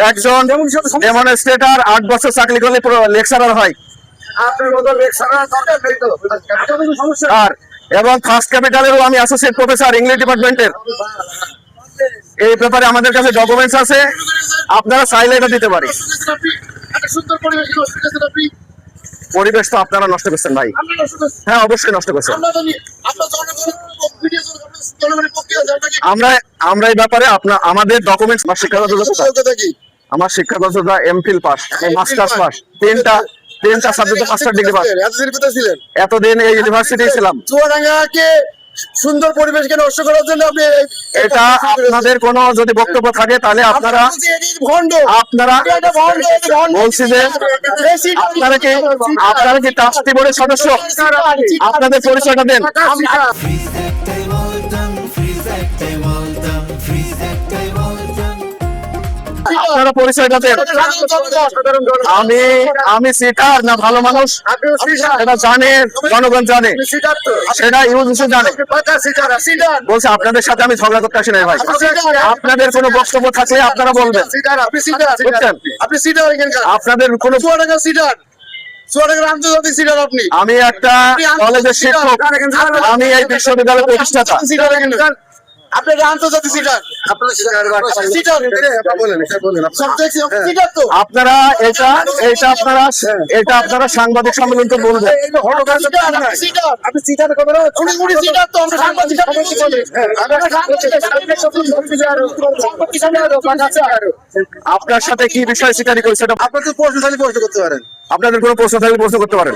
একজন ডেমনস্ট্রেটর 8 বছর চাকরি করলে লেকচারার হয়। আর এবং ফার্স্ট ক্যাপিটালেরও আমি অ্যাসোসিয়েট প্রফেসর ইংলিশ ডিপার্টমেন্টের। এই ব্যাপারে আমাদের কাছে ডকুমেন্টস আছে, আপনারা চাইলে এটা দিতে পারি। পরিবেশ তো আপনারা নষ্ট করছেন ভাই। হ্যাঁ, অবশ্যই নষ্ট করছেন। আমরা এই ব্যাপারে আমাদের ডকুমেন্টস, আমার শিক্ষাগত এমফিল পাস, মাস্টার্স পাস, তিনটা সাবজেক্টে মাস্টার ডিগ্রি পাস। এতদিন এই ইউনিভার্সিটি ছিলাম। চুয়াডাঙ্গাকে সুন্দর পরিবেশকে নষ্ট করার জন্য আপনি এটা আপনাদের কোনো যদি বক্তব্য থাকে তাহলে আপনারা বলছি যে আপনারা কি ট্রাস্টি বোর্ডের সদস্য? আপনাদের পরিচয়টা দেন। আপনারা পরিচয়টা দেন। আমি সিটার না ভালো মানুষ এটা জানে, জনগণ জানে, সেটা ইউনিভার্সিটি জানে। বলছে আপনাদের সাথে আমি ঝগড়া করতে আসি না ভাই। আপনাদের কোনো বক্তব্য থাকলে আপনারা বলবেন। আপনাদের কোনো আমি একটা কলেজের শিক্ষক, আমি এই বিশ্ববিদ্যালয়ের প্রতিষ্ঠাতা। আপনার আন্তর্জাতিক সিটার, আপনারা এটা আপনারা সাংবাদিক সম্মেলন তো বলবেন। আপনার সাথে কি বিষয় স্বীকার করেছে? আপনাদের প্রশ্ন করতে পারেন, আপনাদের কোনো প্রশ্ন থাকলে প্রশ্ন করতে পারেন।